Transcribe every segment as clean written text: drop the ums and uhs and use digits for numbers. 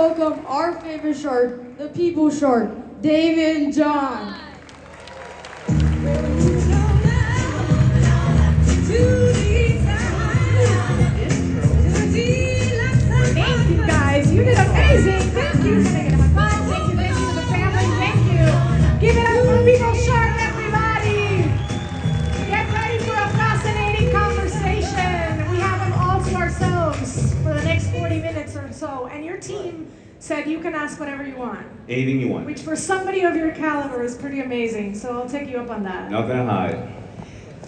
Welcome our favorite shark, the people shark, David John. Thank you guys. You did amazing. Thank you for making it fun. Thank you to the family. Thank you. Give it up for People Shark, everybody. Get ready for a fascinating conversation. We have them all to ourselves for the next 40 minutes or so. And your team said you can ask whatever you want. Anything you want. Which for somebody of your caliber is pretty amazing. So I'll take you up on that. Nothing to hide.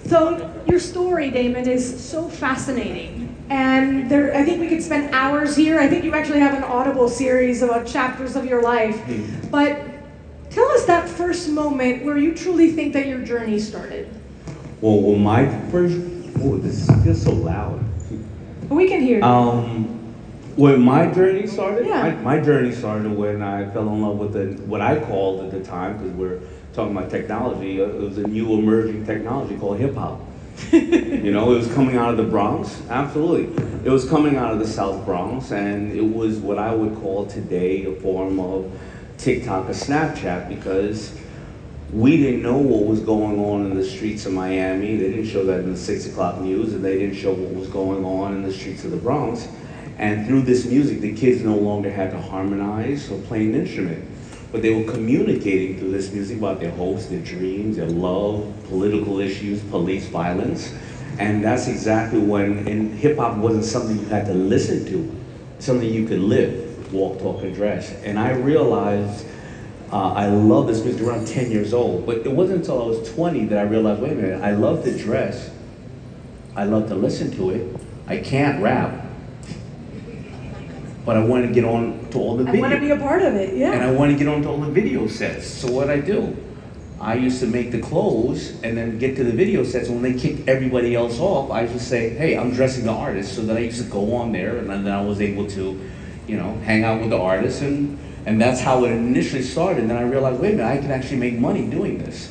So your story, Daymond, is so fascinating. And I think we could spend hours here. I think you actually have an Audible series about chapters of your life. But tell us that first moment where you truly think that your journey started. Well, my first, this feels so loud. We can hear you. When my journey started, Yeah. my journey started when I fell in love with what I called at the time, because we're talking about technology, it was a new emerging technology called hip hop. You know, it was coming out of the Bronx, absolutely. It was coming out of the South Bronx, and it was what I would call today a form of TikTok or Snapchat, because we didn't know what was going on in the streets of Miami. They didn't show that in the 6 o'clock news, and they didn't show what was going on in the streets of the Bronx. And through this music, the kids no longer had to harmonize or play an instrument, but they were communicating through this music about their hopes, their dreams, their love, political issues, police violence. And that's exactly when, and hip hop wasn't something you had to listen to, something you could live, walk, talk, and dress. And I realized I love this music around 10 years old, but it wasn't until I was 20 that I realized, wait a minute, I love to dress, I love to listen to it, I can't rap, but I want to get on to all the videos. I want to be a part of it, yeah. And I want to get on to all the video sets. So what I do, I used to make the clothes and then get to the video sets. And when they kicked everybody else off, I used to say, hey, I'm dressing the artist. So then I used to go on there, and then I was able to, you know, hang out with the artists. And that's how it initially started. And then I realized, wait a minute, I can actually make money doing this.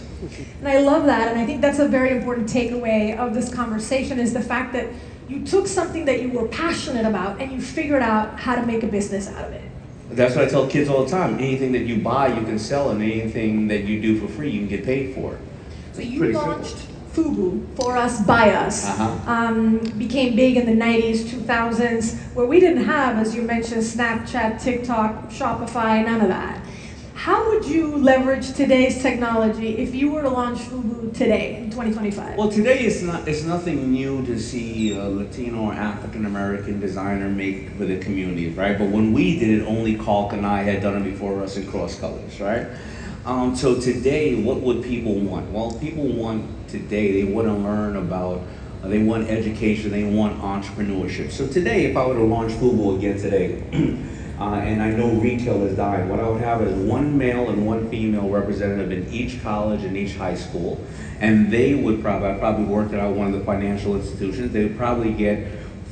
And I love that, and I think that's a very important takeaway of this conversation is the fact that you took something that you were passionate about and you figured out how to make a business out of it. That's what I tell kids all the time. Anything that you buy, you can sell, and anything that you do for free, you can get paid for. So you launched Fubu, For Us, By Us. Became big in the 90s, 2000s, where we didn't have, as you mentioned, Snapchat, TikTok, Shopify, none of that. How would you leverage today's technology if you were to launch Fubu today in 2025? Well, today it's nothing new to see a Latino or African American designer make for the community, right? But when we did it, only Kalk and I had done it before us in Cross Colors, right? So today, what would people want? Well, people want today, they want to learn about, they want education, they want entrepreneurship. So today, if I were to launch Fubu again today, and I know retail is dying, what I would have is one male and one female representative in each college and each high school. And they would I probably worked at one of the financial institutions, they would probably get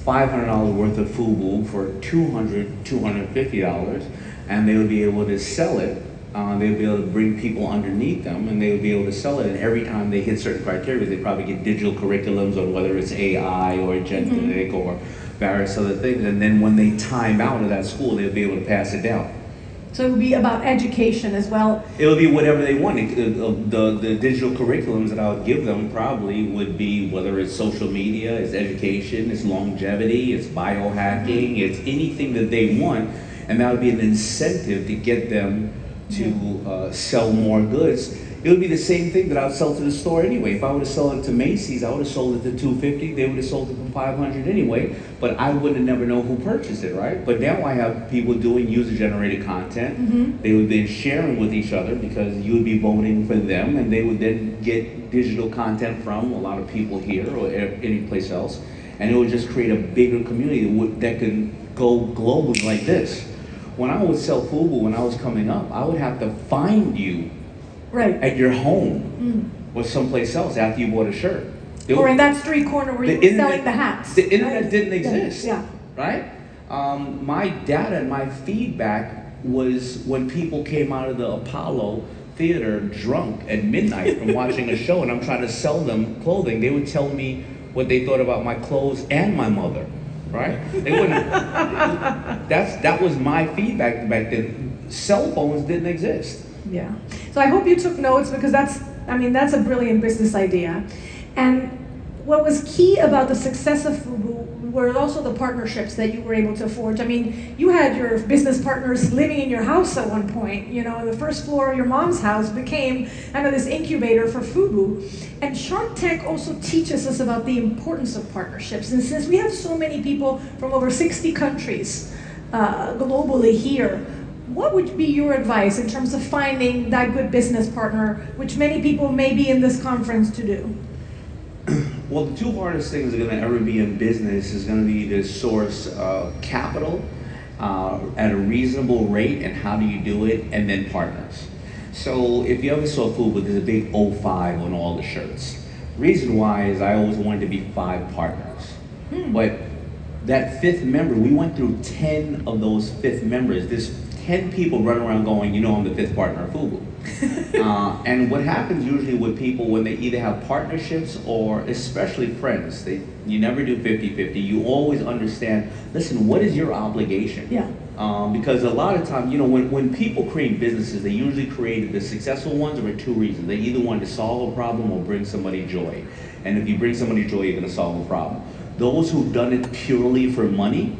$500 worth of Fubu for $250, and they would be able to sell it. They would be able to bring people underneath them, and they would be able to sell it. And every time they hit certain criteria, they probably get digital curriculums on whether it's AI or agentic or various other things. And then when they time out of that school, they'll be able to pass it down. So it would be about education as well. It would be whatever they want. The digital curriculums that I would give them probably would be whether it's social media, it's education, it's longevity, it's biohacking, it's anything that they want. And that would be an incentive to get them to sell more goods. It would be the same thing that I would sell to the store anyway. If I would have sold it to Macy's, I would have sold it to $250. They would have sold it for $500 anyway. But I would have never known who purchased it, right? But now I have people doing user-generated content. They would then sharing with each other because you would be voting for them, and they would then get digital content from a lot of people here or any place else, and it would just create a bigger community that can go globally like this. When I would sell Fubu when I was coming up, I would have to find you at your home or someplace else after you bought a shirt. Or in that street corner where you were selling the hats. The internet didn't exist, yeah. right? My data and my feedback was when people came out of the Apollo Theater drunk at midnight from watching a show, and I'm trying to sell them clothing. They would tell me what they thought about my clothes and my mother. right? They wouldn't. That was my feedback back then. Cell phones didn't exist. Yeah. So I hope you took notes because that's a brilliant business idea. And what was key about the success of Fubu were also the partnerships that you were able to forge. I mean, you had your business partners living in your house at one point. You know, the first floor of your mom's house became kind of this incubator for Fubu. And Shark Tank also teaches us about the importance of partnerships. And since we have so many people from over 60 countries globally here, what would be your advice in terms of finding that good business partner, which many people may be in this conference to do? Well, the two hardest things that are going to ever be in business is going to be to source capital at a reasonable rate, and how do you do it, and then partners. So if you ever saw Fubu, there's a big 05 on all the shirts. Reason why is I always wanted to be 5 partners. But that 5th member, we went through 10 of those 5th members. There's 10 people running around going, you know, I'm the 5th partner of Fubu. And what happens usually with people when they either have partnerships or especially friends, you never do 50-50. You always understand, listen, what is your obligation? Yeah. Because a lot of time, you know, when people create businesses, they usually create the successful ones for 2 reasons. They either want to solve a problem or bring somebody joy. And if you bring somebody joy, you're going to solve a problem. Those who've done it purely for money,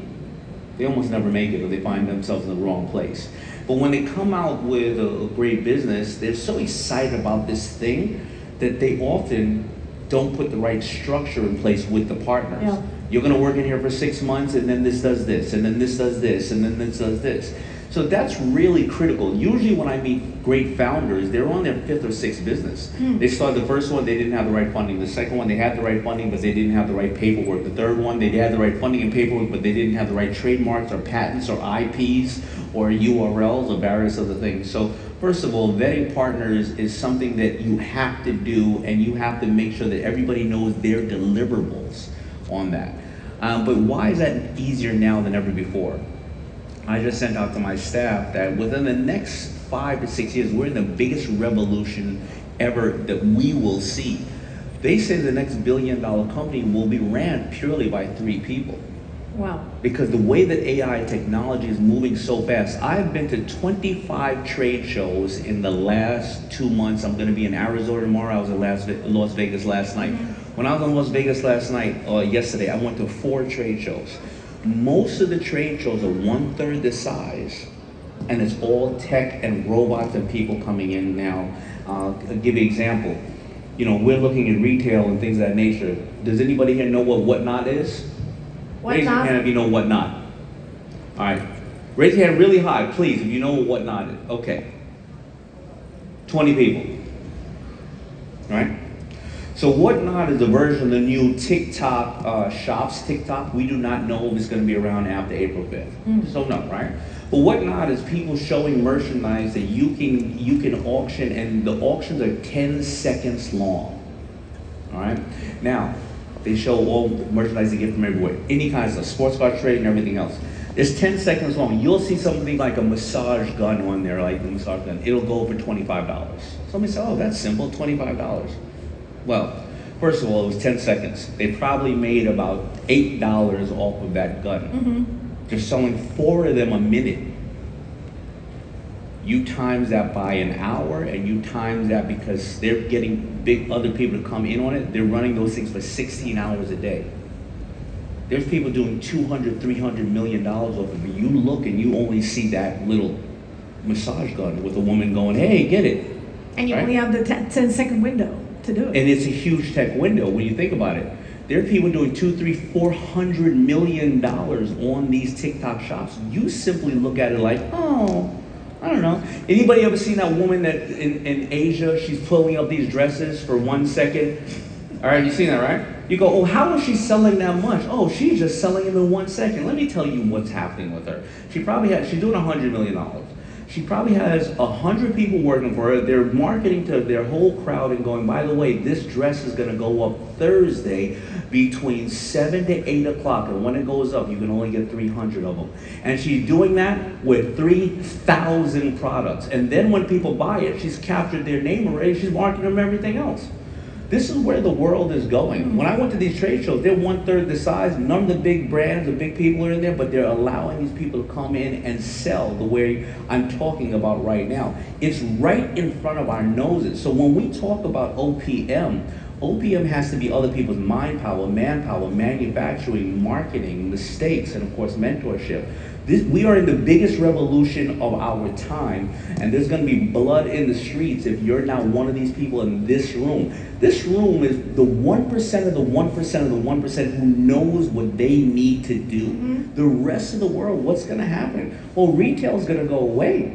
they almost never make it, or they find themselves in the wrong place. But when they come out with a great business, they're so excited about this thing that they often don't put the right structure in place with the partners. Yeah. You're going to work in here for 6 months, and then this does this, and then this does this, and then this does this. So that's really critical. Usually when I meet great founders, they're on their 5th or 6th business. They started the first one, they didn't have the right funding. The second one, they had the right funding, but they didn't have the right paperwork. The third one, they had the right funding and paperwork, but they didn't have the right trademarks or patents or IPs or URLs or various other things. So first of all, vetting partners is something that you have to do, and you have to make sure that everybody knows their deliverables on that. But why is that easier now than ever before? I just sent out to my staff that within the next 5 to 6 years, we're in the biggest revolution ever that we will see. They say the next billion-dollar company will be ran purely by 3 people. Wow. Because the way that AI technology is moving so fast, I've been to 25 trade shows in the last 2 months. I'm going to be in Arizona tomorrow. I was in Las Vegas last night. When I was in Las Vegas last night, yesterday, I went to 4 trade shows. Most of the trade shows are 1/3 the size, and it's all tech and robots and people coming in now. I'll give you an example. You know, we're looking at retail and things of that nature. Does anybody here know what whatnot is? Raise your hand if you know whatnot. All right. Raise your hand really high, please, if you know what whatnot is. Okay. 20 people. All right? So whatnot is a version of the new TikTok shops. TikTok, we do not know if it's going to be around after April 5th. So no, right? But whatnot is people showing merchandise that you can auction, and the auctions are 10 seconds long. All right? Now, they show all the merchandise they get from everywhere. Any kind of stuff, sports car trade and everything else. It's 10 seconds long. You'll see something like a massage gun on there, like the massage gun. It'll go for $25. Somebody said, oh, that's simple, $25. Well, first of all, it was 10 seconds. They probably made about $8 off of that gun. They're selling 4 of them a minute. You times that by an hour, and you times that because they're getting big other people to come in on it, they're running those things for 16 hours a day. There's people doing $200, $300 million off of it. You look and you only see that little massage gun with a woman going, hey, get it. And you right? only have the 10-second window to do it. And it's a huge tech window when you think about it. There are people doing $200, $300, $400 million on these TikTok shops. You simply look at it like, oh, I don't know. Anybody ever seen that woman that in Asia, she's pulling up these dresses for 1 second? All right, you seen that, right? You go, oh, how is she selling that much? Oh, she's just selling them in 1 second. Let me tell you what's happening with her. She's doing $100 million. She probably has 100 people working for her. They're marketing to their whole crowd and going, by the way, this dress is going to go up Thursday between 7 to 8 o'clock. And when it goes up, you can only get 300 of them. And she's doing that with 3,000 products. And then when people buy it, she's captured their name already. She's marketing them everything else. This is where the world is going. When I went to these trade shows, they're 1/3 the size. None of the big brands, the big people are in there, but they're allowing these people to come in and sell the way I'm talking about right now. It's right in front of our noses. So when we talk about OPM has to be other people's mind power, manpower, manufacturing, marketing, mistakes, and of course mentorship. We are in the biggest revolution of our time, and there's going to be blood in the streets if you're not one of these people in this room. This room is the 1% of the 1% of the 1% who knows what they need to do. The rest of the world, what's going to happen? Well, retail is going to go away.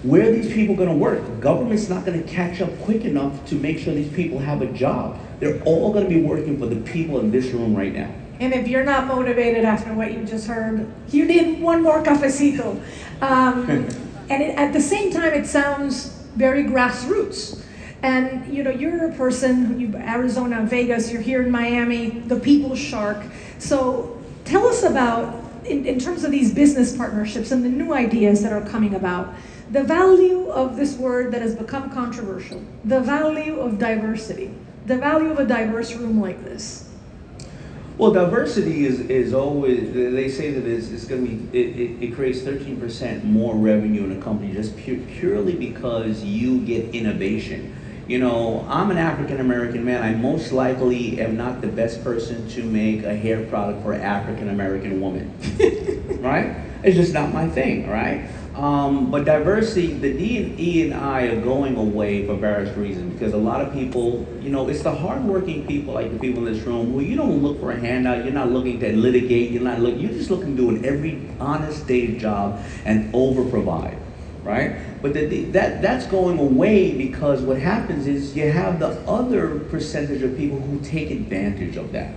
Where are these people going to work? Government's not going to catch up quick enough to make sure these people have a job. They're all going to be working for the people in this room right now. And if you're not motivated after what you just heard, you need one more cafecito. At the same time, it sounds very grassroots. And you're a person, Arizona, Vegas, you're here in Miami, the People's Shark. So tell us about, in terms of these business partnerships and the new ideas that are coming about, the value of this word that has become controversial, the value of diversity, the value of a diverse room like this. Well, diversity is always, they say that it's going to be, it creates 13% more revenue in a company just purely because you get innovation. I'm an African American man. I most likely am not the best person to make a hair product for an African American woman, right? It's just not my thing, right? But diversity, the DEI are going away for various reasons, because a lot of people, it's the hardworking people like the people in this room who you don't look for a handout, you're not looking to litigate, you're just looking to do an every honest day's job and over provide, right? But that's going away, because what happens is you have the other percentage of people who take advantage of that.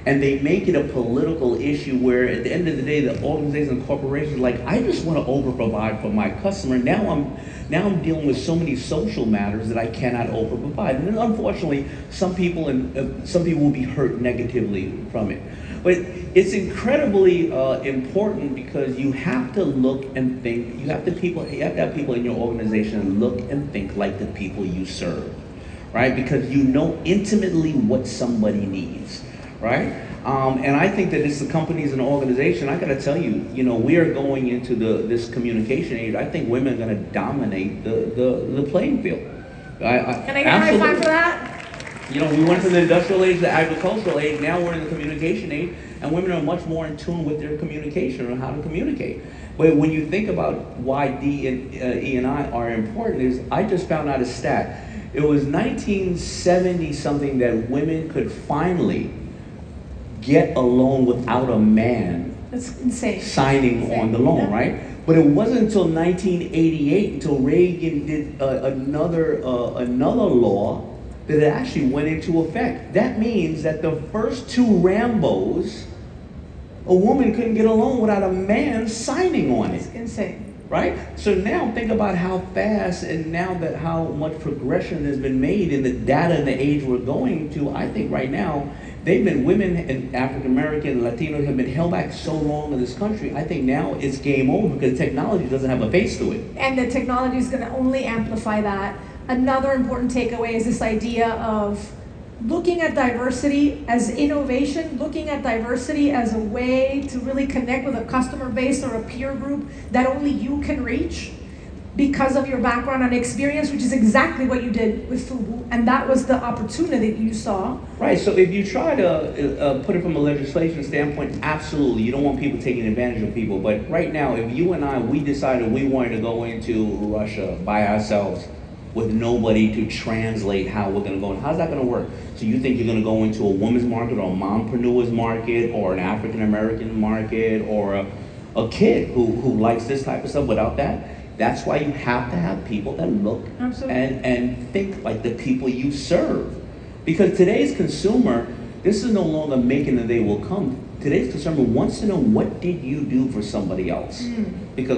And they make it a political issue where at the end of the day, the organizations and corporations are like, I just want to over-provide for my customer. Now I'm dealing with so many social matters that I cannot over-provide. And then unfortunately, some people will be hurt negatively from it. But it's incredibly important, because you have to look and think, you have to have people in your organization look and think like the people you serve, right? Because you know intimately what somebody needs. Right? And I think that it's the companies and the organization, I gotta tell you, we are going into this communication age. I think women are gonna dominate the playing field. Can I get a high five for that? We went from the industrial age to the agricultural age, now we're in the communication age, and women are much more in tune with their communication and how to communicate. But when you think about why DE&I are important, is I just found out a stat. It was 1970 something that women could finally get a loan without a man. That's insane. Signing on the loan, right? But it wasn't until 1988 until Reagan did another law that it actually went into effect. That means that the first two Rambos, a woman couldn't get a loan without a man signing on it. It's insane. Right? So now think about how fast, and now that how much progression has been made in the data and the age we're going to. I think right now, women and African American, Latinos have been held back so long in this country. I think now it's game over, because technology doesn't have a face to it. And the technology is going to only amplify that. Another important takeaway is this idea of looking at diversity as innovation, looking at diversity as a way to really connect with a customer base or a peer group that only you can reach because of your background and experience, which is exactly what you did with Fubu, and that was the opportunity that you saw. Right, so if you try to put it from a legislation standpoint, absolutely, you don't want people taking advantage of people, but right now, if you and I, we decided we wanted to go into Russia by ourselves with nobody to translate how we're gonna go, and how's that gonna work? So you think you're gonna go into a woman's market, or a mompreneur's market, or an African American market, or a kid who likes this type of stuff without that? That's why you have to have people that look and think like the people you serve. Because today's consumer, this is no longer making the they will come. Today's consumer wants to know, what did you do for somebody else? Because